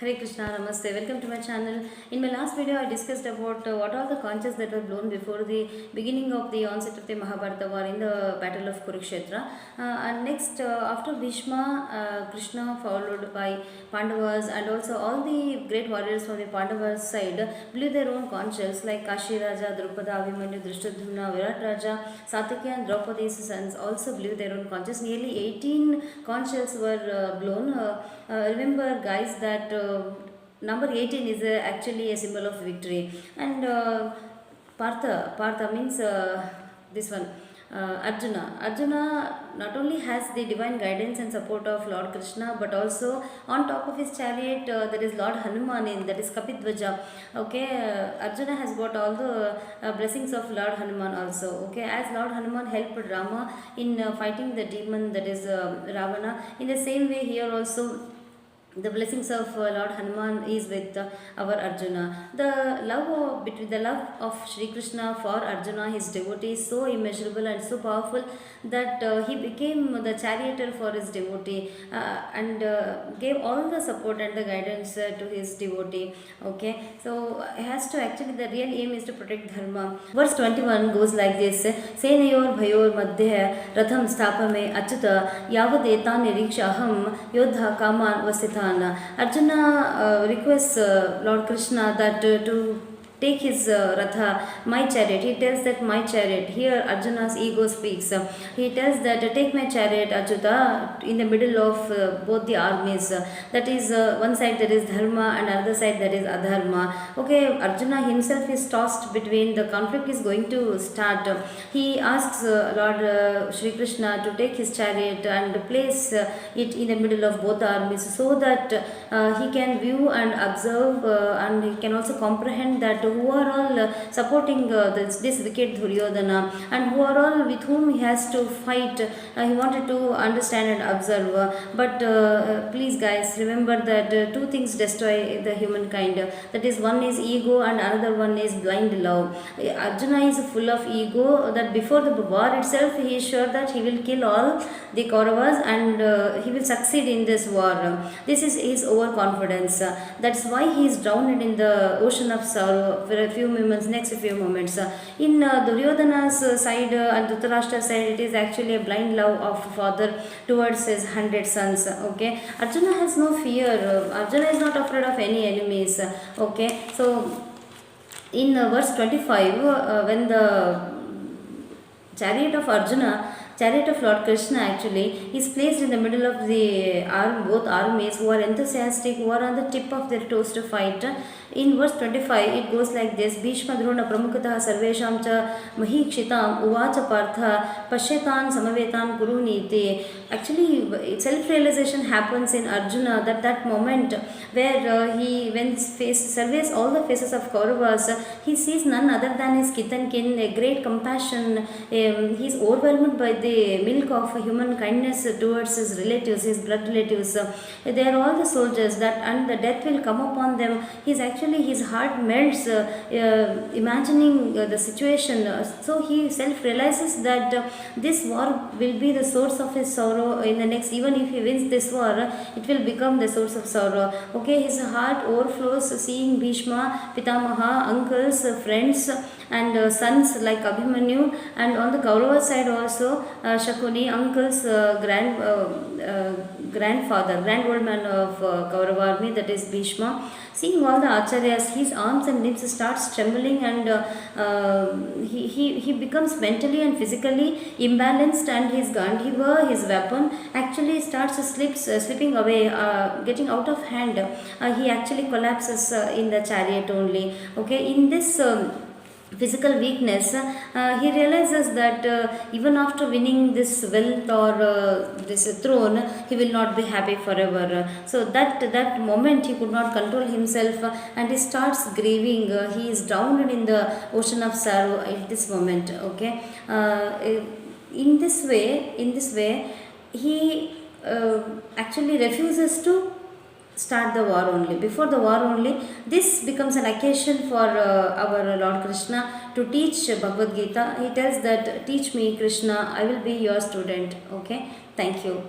Hare Krishna, Namaste. Welcome to my channel. In my last video, I discussed about what are the conches that were blown before the beginning of the onset of the Mahabharata war in the battle of Kurukshetra. And next, after Bhishma, Krishna followed by Pandavas and also all the great warriors from the Pandavas side blew their own conches like Kashi Raja, Drupada, Abhimanyu, Drishtadyumna, Virat Raja, Satyaki and Draupadi's sons also blew their own conches. Nearly 18 conches were blown. Remember guys that number 18 is actually a symbol of victory, and Partha means this one. Arjuna not only has the divine guidance and support of Lord Krishna, but also on top of his chariot there is Lord Hanuman, that is Kapidvaja. Okay, Arjuna has got all the blessings of Lord Hanuman also. Okay, as Lord Hanuman helped Rama in fighting the demon, that is Ravana. In the same way here also the blessings of Lord Hanuman is with our Arjuna. The love of Shri Krishna for Arjuna, his devotee, is so immeasurable and so powerful that he became the charioteer for his devotee and gave all the support and the guidance to his devotee. Okay, so he has to actually, the real aim is to protect dharma. Verse 21 goes like this: Senayor bhayor madhya ratham sthapame achyuta yavadetan nirikshaham yodha kaman vasitha. Arjuna requests Lord Krishna that to take his Ratha, my chariot. He tells that my chariot. Here Arjuna's ego speaks. He tells that take my chariot, Achyuta, in the middle of both the armies. That is one side there is Dharma and other side there is Adharma. Okay, Arjuna himself is tossed between, the conflict is going to start. He asks Lord Shri Krishna to take his chariot and place it in the middle of both the armies, so that he can view and observe and he can also comprehend that who are all supporting this wicked Duryodhana and who are all with whom he has to fight. He wanted to understand and observe. But please guys, remember that two things destroy the humankind. That is, one is ego and another one is blind love. Arjuna is full of ego, that before the war itself he is sure that he will kill all the Kauravas and he will succeed in this war. This is his overconfidence. That's why he is drowned in the ocean of sorrow for a few moments, next few moments. In Duryodhana's side and Dhritarashtra's side, it is actually a blind love of father towards his 100 sons. Okay, Arjuna has no fear. Arjuna is not afraid of any enemies. Okay, so in verse 25, when the chariot of Lord Krishna actually is placed in the middle of the both armies who are enthusiastic, who are on the tip of their toes to fight. In verse 25, it goes like this: Bhishma Drona Pramukatah Sarvesham cha Mahikshitam Uvacha Partha Pashyetan Samavetan Kuruniti. Actually, self-realization happens in Arjuna, that moment where when surveys all the faces of Kauravas, he sees none other than his kith and kin, a great compassion. He is overwhelmed by the milk of human kindness towards his relatives, his blood relatives. They are all the soldiers and the death will come upon them. His heart melts imagining the situation. So he self-realizes that this war will be the source of his sorrow in the next. Even if he wins this war, it will become the source of sorrow. Okay, his heart overflows seeing Bhishma, Pitamaha, uncles, friends and sons like Abhimanyu, and on the Kaurava side also Shakuni, uncle's grandfather, grand old man of Kaurava army, that is Bhishma. Seeing all the acharyas, his arms and limbs starts trembling and he becomes mentally and physically imbalanced, and his Gandiva, his weapon, actually starts slipping away, getting out of hand. He actually collapses in the chariot only. Okay, in this physical weakness, he realizes that even after winning this wealth or this throne, he will not be happy forever. So that moment he could not control himself and he starts grieving. He is drowned in the ocean of sorrow at this moment. Okay, in this way he actually refuses to start the war only. Before the war only, this becomes an occasion for our Lord Krishna to teach Bhagavad Gita. He tells that, teach me Krishna, I will be your student. Okay, thank you.